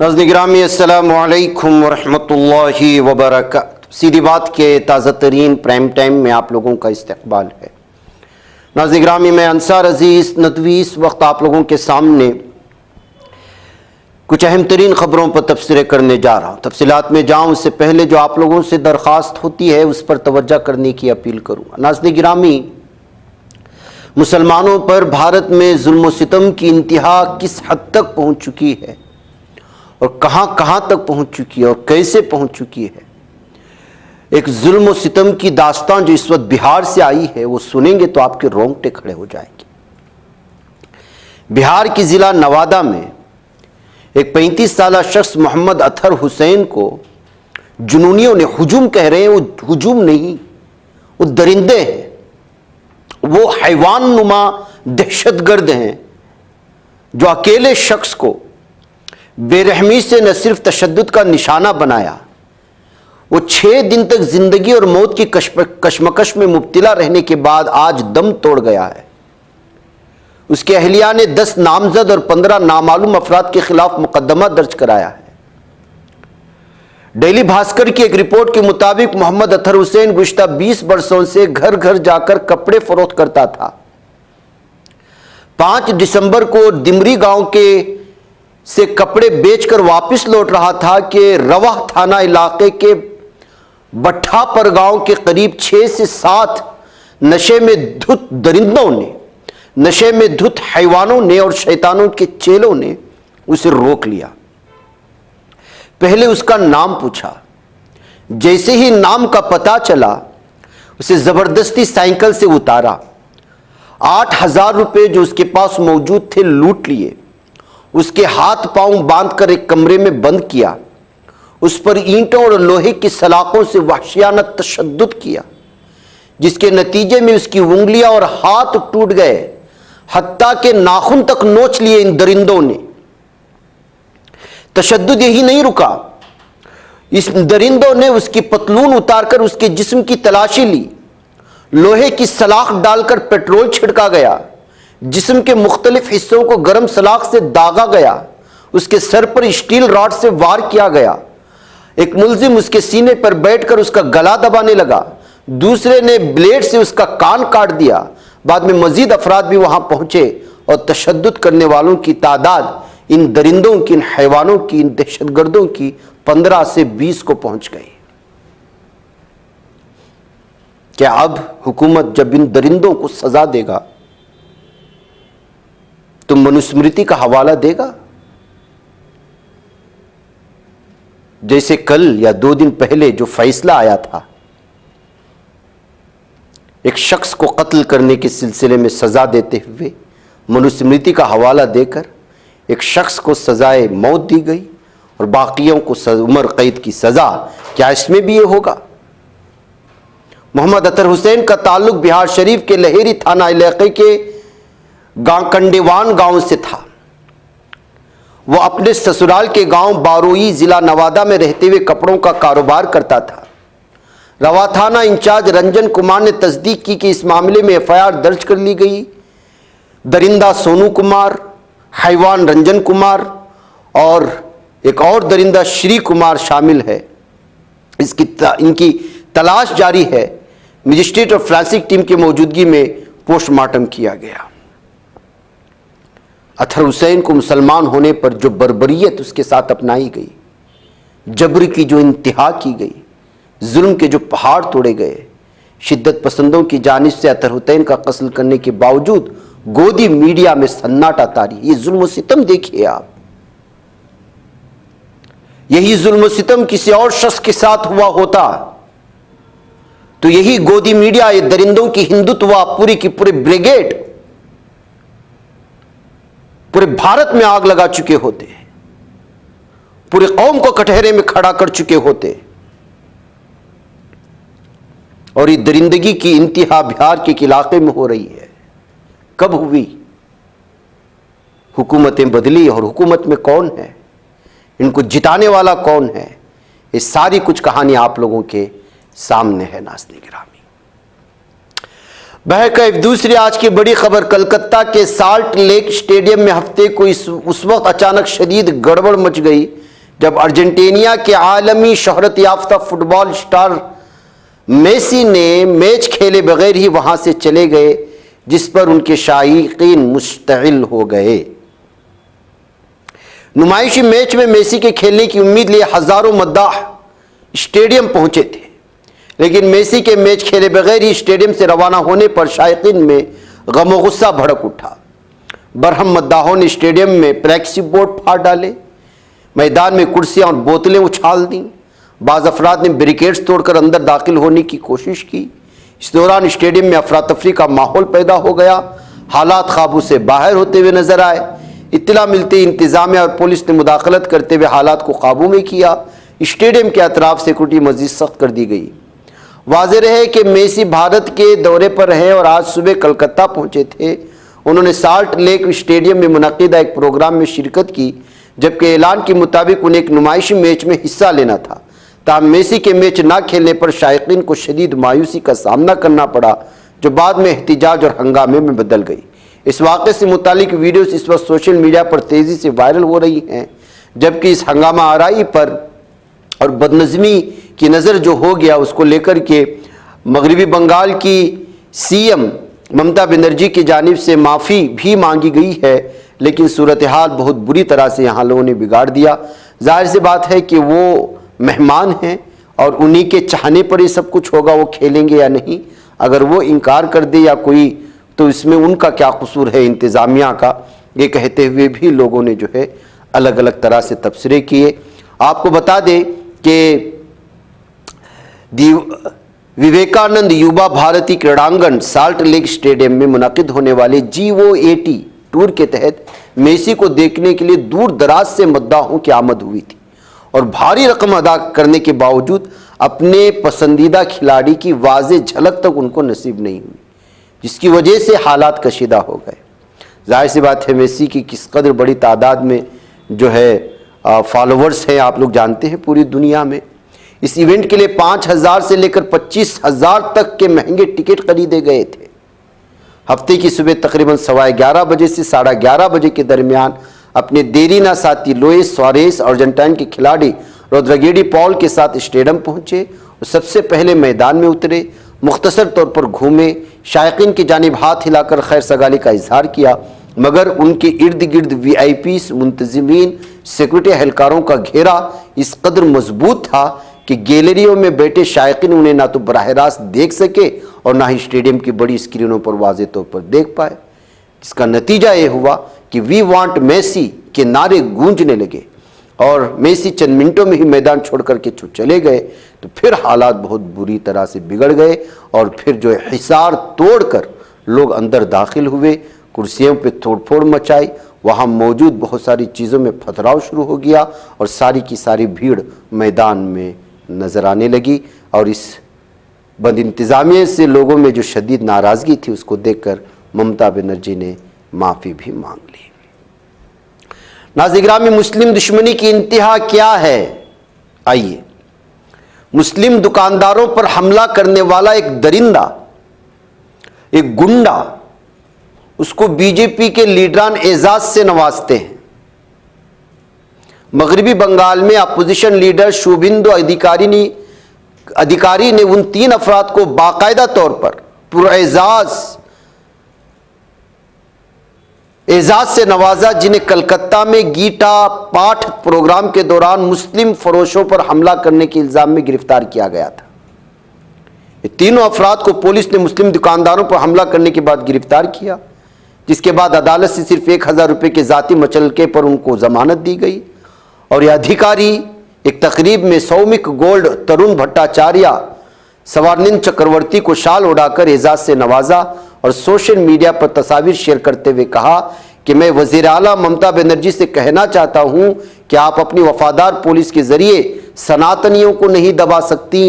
नाज़रीन गिरामी अस्सलामु अलैकुम वरहमतुल्लाहि वबरकातुहू। सीधी बात के ताज़ा तरीन प्राइम टाइम में आप लोगों का इस्तकबाल है। नाज़रीन गिरामी, मैं अंसार अजीज़ नदवी इस वक्त आप लोगों के सामने कुछ अहम तरीन ख़बरों पर तबसरे करने जा रहा हूँ। तफसीलात में जाऊँ उससे पहले जो आप लोगों से दरख्वास्त होती है उस पर तवज्जो करने की अपील करूँगा। नाज़रीन गिरामी, मुसलमानों पर भारत में जुल्म सितम की इंतहा किस हद तक पहुँच चुकी है और कहाँ कहाँ तक पहुँच चुकी है और कैसे पहुँच चुकी है, एक जुल्म सितम की दास्तान जो इस वक्त बिहार से आई है वो सुनेंगे तो आपके रोंगटे खड़े हो जाएंगे। बिहार की ज़िला नवादा में एक 35 साला शख्स मोहम्मद अतहर हुसैन को जुनूनियों ने, हुजूम कह रहे हैं, वो हुजूम नहीं, वो दरिंदे हैं, वो हैवान नुमा दहशतगर्द हैं जो अकेले शख्स को बेरहमी से न सिर्फ तशद्दुद का निशाना बनाया, वो 6 दिन तक जिंदगी और मौत की कशमकश में मुब्तला रहने के बाद आज दम तोड़ गया है। उसके अहलिया ने 10 नामजद और 15 नामालूम अफराद के खिलाफ मुकदमा दर्ज कराया है। डेली भास्कर की एक रिपोर्ट के मुताबिक मोहम्मद अतहर हुसैन गुज़श्ता 20 बरसों से घर घर जाकर कपड़े फरोख्त करता था। 5 दिसंबर को दिमरी गांव के से कपड़े बेचकर वापस लौट रहा था कि रवाह थाना इलाके के बट्ठापर गांव के करीब 6 से 7 नशे में धुत दरिंदों ने, नशे में धुत हैवानों ने और शैतानों के चेलों ने उसे रोक लिया। पहले उसका नाम पूछा। जैसे ही नाम का पता चला उसे जबरदस्ती साइकिल से उतारा। 8,000 रुपये जो उसके पास मौजूद थे लूट लिए। उसके हाथ पांव बांधकर एक कमरे में बंद किया। उस पर ईंटों और लोहे की सलाखों से वहशियाना तशद्दुद किया, जिसके नतीजे में उसकी उंगलियां और हाथ टूट गए, हत्ता के नाखून तक नोच लिए इन दरिंदों ने। तशद्दुद यही नहीं रुका, इस दरिंदों ने उसकी पतलून उतारकर उसके जिस्म की तलाशी ली। लोहे की सलाख डालकर पेट्रोल छिड़का गया। जिस्म के मुख्तलिफ हिस्सों को गर्म सलाख से दागा गया। उसके सर पर स्टील रॉड से वार किया गया। एक मुलजिम उसके सीने पर बैठकर उसका गला दबाने लगा। दूसरे ने ब्लेड से उसका कान काट दिया। बाद में मजीद अफराद भी वहां पहुंचे और तशद्दुद करने वालों की तादाद इन दरिंदों की, इन हैवानों की, इन दहशतगर्दों की 15 से 20 को पहुंच गई। क्या अब हुकूमत जब इन दरिंदों को सजा देगा तो मनुस्मृति का हवाला देगा? जैसे कल या 2 दिन पहले जो फैसला आया था, एक शख्स को कत्ल करने के सिलसिले में सजा देते हुए मनुस्मृति का हवाला देकर एक शख्स को सजाए मौत दी गई और बाकियों को उम्र कैद की सजा, क्या इसमें भी ये होगा? मोहम्मद अतहर हुसैन का ताल्लुक बिहार शरीफ के लहेरी थाना इलाके के कंडेवान गांव से था। वह अपने ससुराल के गांव बारोई जिला नवादा में रहते हुए कपड़ों का कारोबार करता था। रवा थाना इंचार्ज रंजन कुमार ने तस्दीक की कि इस मामले में एफआईआर दर्ज कर ली गई। दरिंदा सोनू कुमार, हैवान रंजन कुमार और एक और दरिंदा श्री कुमार शामिल है। इनकी तलाश जारी है। मजिस्ट्रेट और फोरेंसिक टीम की मौजूदगी में पोस्टमार्टम किया गया। अतहर हुसैन को मुसलमान होने पर जो बर्बरियत उसके साथ अपनाई गई, जबर की जो इंतहा की गई, जुल्म के जो पहाड़ तोड़े गए, शिद्दत पसंदों की जानिब से अतहर हुसैन का कत्ल करने के बावजूद गोदी मीडिया में सन्नाटा तारी। ये जुल्म सितम देखिए आप। यही जुल्म सितम किसी और शख्स के साथ हुआ होता तो यही गोदी मीडिया, ये दरिंदों की हिंदुत्व पूरी की पूरी ब्रिगेड पूरे भारत में आग लगा चुके होते, पूरी कौम को कटहरे में खड़ा कर चुके होते। और ये दरिंदगी की इंतहा बिहार के इलाके में हो रही है। कब हुई? हुकूमतें बदली और हुकूमत में कौन है, इनको जिताने वाला कौन है, ये सारी कुछ कहानी आप लोगों के सामने है। नाज़रीन गिरामी, बहरकैफ दूसरी आज की बड़ी खबर, कलकत्ता के साल्ट लेक स्टेडियम में हफ्ते को उस वक्त अचानक शदीद गड़बड़ मच गई जब अर्जेंटीना के आलमी शोहरत याफ्ता फुटबॉल स्टार मेसी ने मैच खेले बगैर ही वहां से चले गए, जिस पर उनके शायकीन मुश्तइल हो गए। नुमाइशी मैच में मेसी के खेलने की उम्मीद लिए हजारों मद्दाह स्टेडियम पहुंचे थे, लेकिन मेसी के मैच खेले बगैर ही स्टेडियम से रवाना होने पर शायकीन में गम और गुस्सा भड़क उठा। बरहम मद्दाहों ने स्टेडियम में फ्लेक्सी बोर्ड फाड़ डाले, मैदान में कुर्सियां और बोतलें उछाल दी। बाज़ अफराद ने बैरिकेड्स तोड़कर अंदर दाखिल होने की कोशिश की। इस दौरान स्टेडियम में अफरा तफरी का माहौल पैदा हो गया। हालात काबू से बाहर होते हुए नजर आए। इत्तला मिलते ही इंतजामिया और पुलिस ने मुदाखलत करते हुए हालात को काबू में किया। स्टेडियम के अतराफ सिक्योरिटी मजीद सख्त कर दी गई। वाज़ेह रहे कि मेसी भारत के दौरे पर हैं और आज सुबह कलकत्ता पहुंचे थे। उन्होंने साल्ट लेक स्टेडियम में मुनक़िदा एक प्रोग्राम में शिरकत की, जबकि ऐलान के मुताबिक उन्हें एक नुमाइशी मैच में हिस्सा लेना था। ताहम मेसी के मैच ना खेलने पर शायकीन को शदीद मायूसी का सामना करना पड़ा, जो बाद में एहतिजाज और हंगामे में बदल गई। इस वाक़े से मुतालिक वीडियोस इस वक्त सोशल मीडिया पर तेज़ी से वायरल हो रही हैं, जबकि इस हंगामा आराई पर और बदनज़मी की नज़र जो हो गया उसको लेकर के मगरबी बंगाल की सीएम ममता बनर्जी की जानिब से माफ़ी भी मांगी गई है, लेकिन सूरत हाल बहुत बुरी तरह से यहाँ लोगों ने बिगाड़ दिया। जाहिर सी बात है कि वो मेहमान हैं और उन्हीं के चाहने पर ये सब कुछ होगा, वो खेलेंगे या नहीं। अगर वो इनकार कर दे या कोई, तो इसमें उनका क्या कसूर है इंतज़ामिया का, ये कहते हुए भी लोगों ने जो है अलग अलग तरह से तबसरे किए। आपको बता दें कि विवेकानंद युवा भारती क्रीड़ांगन साल्ट लेक स्टेडियम में मुनक़िद होने वाले GOAT टूर के तहत मेसी को देखने के लिए दूर दराज से मद्दाहों की आमद हुई थी और भारी रकम अदा करने के बावजूद अपने पसंदीदा खिलाड़ी की वाज़ेह झलक तक उनको नसीब नहीं हुई, जिसकी वजह से हालात कशीदा हो गए। जाहिर सी बात है मेसी की किस कदर बड़ी तादाद में जो है फॉलोवर्स हैं, आप लोग जानते हैं पूरी दुनिया में। इस इवेंट के लिए 5,000 से लेकर 25,000 तक के महंगे टिकट खरीदे गए थे। हफ्ते की सुबह तकरीबन 11:15 बजे से 11:30 बजे के दरमियान अपने देरीना साथी लुइस सुआरेस अर्जेंटीना के खिलाड़ी रोद्रिगो पॉल के साथ स्टेडियम पहुंचे और सबसे पहले मैदान में उतरे, मुख्तसर तौर पर घूमे, शायकीन की जानिब हाथ हिलाकर खैर सगाली का इजहार किया, मगर उनके इर्द गिर्द VIPs, मुंतजिमीन, सिक्योरिटी एहलकारों का घेरा इस कदर मजबूत था कि गैलरियों में बैठे शायकीन उन्हें ना तो बराह रास्त देख सके और ना ही स्टेडियम की बड़ी स्क्रीनों पर वाज़ेह तौर पर देख पाए। इसका नतीजा ये हुआ कि वी वांट मेसी के नारे गूंजने लगे और मेसी चंद मिनटों में ही मैदान छोड़ करके चले गए। तो फिर हालात बहुत बुरी तरह से बिगड़ गए और फिर जो है हिसार तोड़कर लोग अंदर दाखिल हुए, कुर्सियों पे तोड़फोड़ मचाई, वहाँ मौजूद बहुत सारी चीज़ों में पथराव शुरू हो गया और सारी की सारी भीड़ मैदान में नज़र आने लगी। और इस बद इंतज़ामिया से लोगों में जो शदीद नाराज़गी थी उसको देखकर ममता बनर्जी ने माफ़ी भी मांग ली। नाज़िर-ए-गिरामी, मुस्लिम दुश्मनी की इंतहा क्या है? आइए, मुस्लिम दुकानदारों पर हमला करने वाला एक दरिंदा, एक गुंडा, उसको बीजेपी के लीडरान एजाज से नवाजते हैं। मगरबी बंगाल में अपोजिशन लीडर शुभेंदु अधिकारी ने उन 3 अफराद को बाकायदा तौर पर एजाज से नवाजा जिन्हें कलकत्ता में गीता पाठ प्रोग्राम के दौरान मुस्लिम फरोशों पर हमला करने के इल्जाम में गिरफ्तार किया गया था। ये तीनों अफराद को पुलिस ने मुस्लिम दुकानदारों पर हमला करने के बाद गिरफ्तार किया, जिसके बाद अदालत से सिर्फ 1,000 रुपये के जाती मचलके पर उनको जमानत दी गई। और यह अधिकारी एक तकरीब में सौमिक गोल्ड, तरुण भट्टाचार्य, सवारनिंद चक्रवर्ती को शाल उड़ाकर एजाज से नवाजा और सोशल मीडिया पर तस्वीर शेयर करते हुए कहा कि मैं वज़ीर आला ममता बनर्जी से कहना चाहता हूं कि आप अपनी वफादार पुलिस के जरिए सनातनियों को नहीं दबा सकती।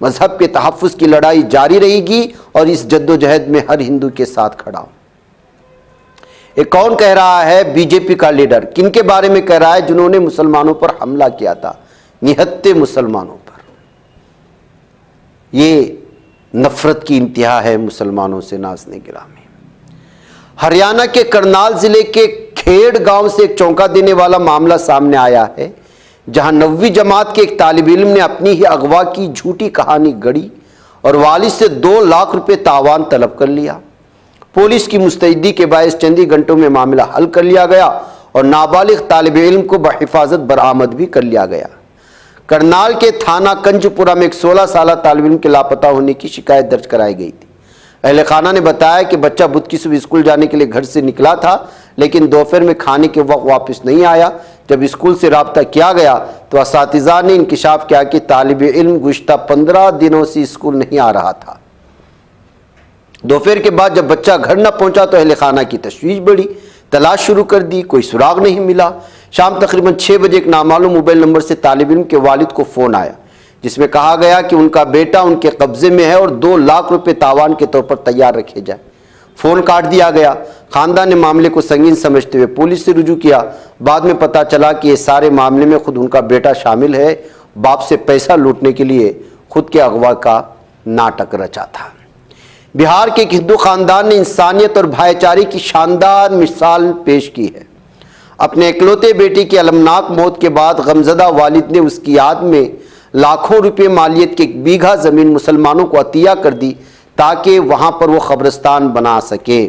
मजहब के तहफ़्फ़ुज़ की लड़ाई जारी रहेगी और इस जद्दोजहद में हर हिंदू के साथ खड़ा हूं। ये कौन कह रहा है? बीजेपी का लीडर। किनके बारे में कह रहा है? जिन्होंने मुसलमानों पर हमला किया था, निहत्ते मुसलमानों पर। ये नफरत की इंतहा है मुसलमानों से। नाज़िर-ए-गिरामी, हरियाणा के करनाल जिले के खेड़ गांव से एक चौंका देने वाला मामला सामने आया है, जहां 9वीं जमात के एक तालिब इल्म ने अपनी ही अगवा की झूठी कहानी गढ़ी और वालिद से 2 लाख रुपए तावान तलब कर लिया। पुलिस की मुस्तैदी के बायस चंद ही घंटों में मामला हल कर लिया गया और नाबालिग तालिब इल्म को बहिफाजत बरामद भी कर लिया गया। करनाल के थाना कंजपुरा में एक 16 साल तालिब इल्म के लापता होने की शिकायत दर्ज कराई गई थी। अहले खाना ने बताया कि बच्चा बुध की सुबह स्कूल जाने के लिए घर से निकला था, लेकिन दोपहर में खाने के वक्त वापस नहीं आया। जब स्कूल से राब्ता किया गया तो असातिज़ा ने इंकिशाफ किया कि तालिब इल्म गुज़श्ता 15 दिनों से स्कूल नहीं आ रहा था। दोपहर के बाद जब बच्चा घर न पहुंचा तो अहले खाना की तशवीश बढ़ी, तलाश शुरू कर दी, कोई सुराग नहीं मिला। शाम तकरीबन 6 बजे एक नामालूम मोबाइल नंबर से तालिब इल्म के वालिद को फ़ोन आया, जिसमें कहा गया कि उनका बेटा उनके कब्जे में है और 2 लाख रुपए तावान के तौर पर तैयार रखे जाए। फ़ोन काट दिया गया। खानदान ने मामले को संगीन समझते हुए पुलिस से रुजू किया। बाद में पता चला कि ये सारे मामले में खुद उनका बेटा शामिल है। बाप से पैसा लूटने के लिए खुद के अगवा का नाटक रचा था। बिहार के एक हिंदू खानदान ने इंसानियत और भाईचारे की शानदार मिसाल पेश की है। अपने इकलौते बेटे की अलमनाक मौत के बाद गमजदा वालिद ने उसकी याद में लाखों रुपए मालियत की 1 बीघा ज़मीन मुसलमानों को अतिया कर दी ताकि वहां पर वो कब्रिस्तान बना सके।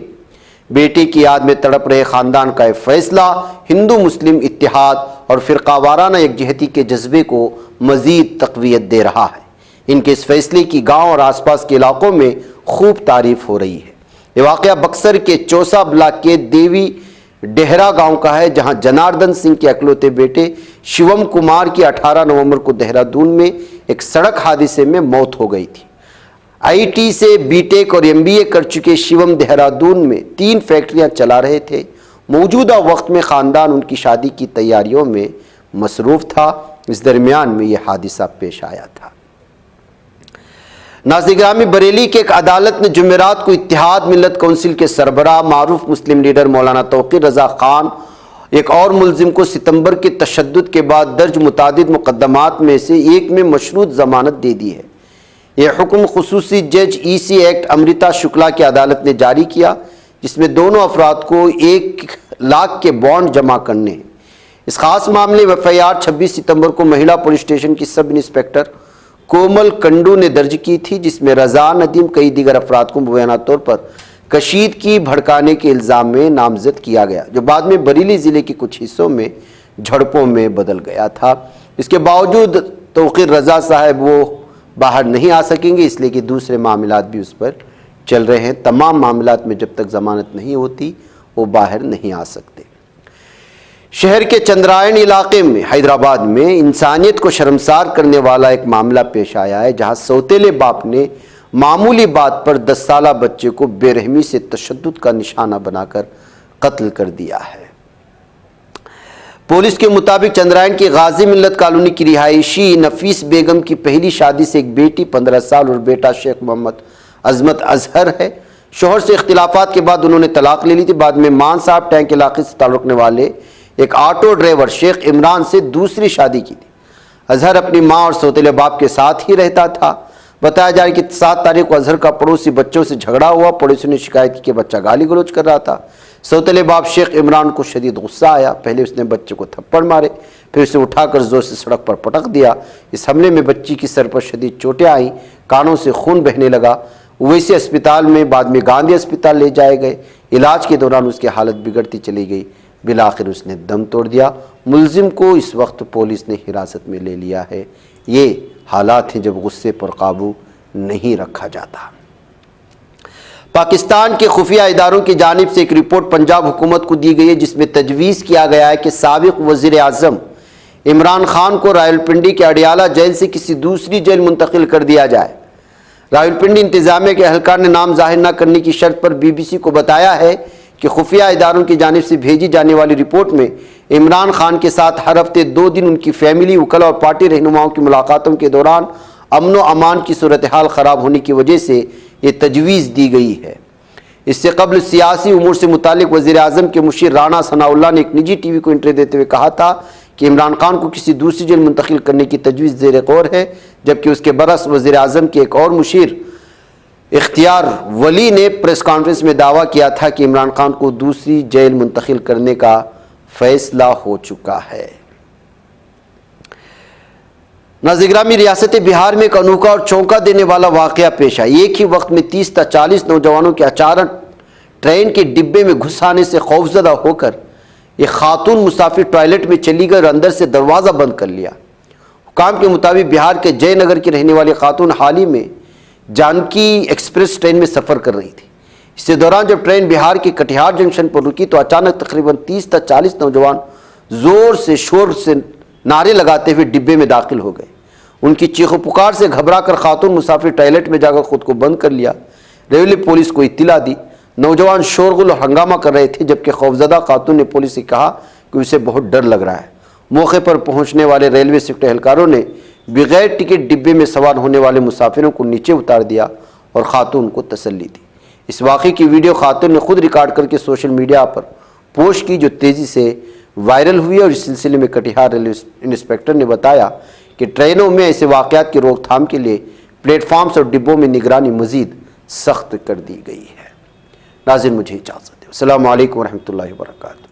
बेटे की याद में तड़प रहे खानदान का यह फैसला हिंदू मुस्लिम इत्तेहाद और फ़िरकावाराना यकजहती के जज्बे को मज़ीद तक़वियत दे रहा है। इनके इस फैसले की गांव और आसपास के इलाकों में खूब तारीफ हो रही है। ये वाक़या बक्सर के चौसा ब्लॉक के देवी डेहरा गांव का है, जहां जनार्दन सिंह के अकलौते बेटे शिवम कुमार की 18 नवंबर को देहरादून में एक सड़क हादसे में मौत हो गई थी। आईटी से बीटेक और एमबीए कर चुके शिवम देहरादून में 3 फैक्ट्रियां चला रहे थे। मौजूदा वक्त में ख़ानदान उनकी शादी की तैयारियों में मसरूफ़ था। इस दरमियान में यह हादसा पेश आया था। नाज़िर-ए-गिरामी, बरेली की एक अदालत ने जुमेरात को इत्तेहाद मिल्लत कौंसिल के सरबराह मारूफ मुस्लिम लीडर मौलाना तौक़ीर रज़ा खान एक और मुलजिम को सितंबर के तशद्दुद के बाद दर्ज मुतादिद मुकदमात में से एक में मशरूत ज़मानत दे दी है। यह हुक्म खुसूसी जज ईसी एक्ट अमृता शुक्ला की अदालत ने जारी किया, जिसमें दोनों अफराद को 1 लाख के बॉन्ड जमा करने हैं। इस खास मामले में FIR 26 सितंबर को महिला पुलिस स्टेशन की सब इंस्पेक्टर कोमल कंडू ने दर्ज की थी, जिसमें रज़ा नदीम कई दीगर अफराद को मुबैना तौर पर कशीदगी भड़काने के इल्ज़ाम में नामजद किया गया, जो बाद में बरेली ज़िले के कुछ हिस्सों में झड़पों में बदल गया था। इसके बावजूद तौक़ीर रज़ा साहब वो बाहर नहीं आ सकेंगे, इसलिए कि दूसरे मामलात भी उस पर चल रहे हैं। तमाम मामलात में जब तक ज़मानत नहीं होती वो बाहर नहीं आ सकते। शहर के चंद्रायन इलाके में हैदराबाद में इंसानियत को शर्मसार करने वाला एक मामला पेश आया है, जहां सौतेले बाप ने मामूली बात पर 10 साला बच्चे को बेरहमी से तशद्दुद का निशाना बनाकर कत्ल कर दिया है। पुलिस के मुताबिक चंद्रायन की गाजी मिल्लत कॉलोनी की रिहायशी नफीस बेगम की पहली शादी से एक बेटी 15 साल और बेटा शेख मोहम्मद अजमत अजहर है। शोहर से इख्तिलाफात के बाद उन्होंने तलाक ले ली थी। बाद में मान साहब टैंक इलाके से ताल्लुक़ रखने वाले एक ऑटो ड्राइवर शेख इमरान से दूसरी शादी की थी। अजहर अपनी माँ और सौतेले बाप के साथ ही रहता था। बताया जा रहा है कि 7 तारीख को अजहर का पड़ोसी बच्चों से झगड़ा हुआ। पड़ोसी ने शिकायत की कि बच्चा गाली गलौज कर रहा था। सौतेले बाप शेख इमरान को शदीद गुस्सा आया। पहले उसने बच्चे को थप्पड़ मारे, फिर उसे उठाकर जोर से सड़क पर पटक दिया। इस हमले में बच्ची की सर पर शदीद चोटें आईं, कानों से खून बहने लगा। वैसे अस्पताल में बाद में गांधी अस्पताल ले जाए गए। इलाज के दौरान उसकी हालत बिगड़ती चली गई। बिलाखिर उसने दम तोड़ दिया। मुलजिम को इस वक्त पुलिस ने हिरासत में ले लिया है। ये हालात हैं जब गुस्से पर काबू नहीं रखा जाता। पाकिस्तान के खुफिया इदारों की जानिब से एक रिपोर्ट पंजाब हुकूमत को दी गई है, जिसमें तजवीज़ किया गया है कि साबिक वज़ीर आज़म इमरान खान को रावलपिंडी के अडियाला जेल से किसी दूसरी जेल मुंतकिल कर दिया जाए। रावलपिंडी इंतजामिया के अहलकार ने नाम जाहिर न करने की शर्त पर BBC को बताया है कि खुफिया इदारों की जानिब से भेजी जाने वाली रिपोर्ट में इमरान खान के साथ हर हफ्ते 2 दिन उनकी फैमिली, वकला और पार्टी रहनुमाओं की मुलाकातों के दौरान अमन व अमान की सूरत हाल ख़राब होने की वजह से ये तजवीज़ दी गई है। इससे कबल सियासी उमूर से मुतालिक वज़ीर आज़म के मुशीर राना सनाउल्लाह ने एक निजी TV को इंटरव्यू देते हुए कहा था कि इमरान खान को किसी दूसरी जेल मुंतकिल करने की तजवीज़ ज़ेर गौर है, जबकि उसके बरस वज़ीर आज़म के एक और मुशीर इख्तियार वली ने प्रेस कॉन्फ्रेंस में दावा किया था कि इमरान खान को दूसरी जेल मुंतकिल करने का फैसला हो चुका है। नाज़िग्रामी रियासत बिहार में एक अनोखा और चौंका देने वाला वाक़या पेश आया। एक ही वक्त में 30 से 40 नौजवानों के अचानक ट्रेन के डिब्बे में घुस आने से खौफजदा होकर एक खातून मुसाफिर टॉयलेट में चली गई और अंदर से दरवाज़ा बंद कर लिया। हुकाम के मुताबिक बिहार के जयनगर की रहने वाली खातून हाल ही में जानकी एक्सप्रेस ट्रेन में सफ़र कर रही थी। इसी दौरान जब ट्रेन बिहार के कटिहार जंक्शन पर रुकी तो अचानक तकरीबन 30 से 40 नौजवान ज़ोर से शोर से नारे लगाते हुए डिब्बे में दाखिल हो गए। उनकी चीखों पुकार से घबराकर खातून मुसाफिर टॉयलेट में जाकर खुद को बंद कर लिया। रेलवे पुलिस को इत्तला दी। नौजवान शोरगुल और हंगामा कर रहे थे, जबकि खौफजदा खातून ने पुलिस से कहा कि उसे बहुत डर लग रहा है। मौके पर पहुंचने वाले रेलवे सेक्टर एहलकारों ने बगैर टिकट डिब्बे में सवार होने वाले मुसाफिरों को नीचे उतार दिया और खातून को तसल्ली दी। इस वाक़े की वीडियो खातून ने खुद रिकॉर्ड करके सोशल मीडिया पर पोस्ट की, जो तेज़ी से वायरल हुई। और इस सिलसिले में कटिहार रेलवे इंस्पेक्टर ने बताया कि ट्रेनों में ऐसे वाक़यात की रोकथाम के लिए प्लेटफॉर्म्स और डिब्बों में निगरानी मज़ीद सख्त कर दी गई है। नाज़रीन, मुझे इजाज़त दें। अस्सलामु अलैकुम व रहमतुल्लाहि व बरकातुहू।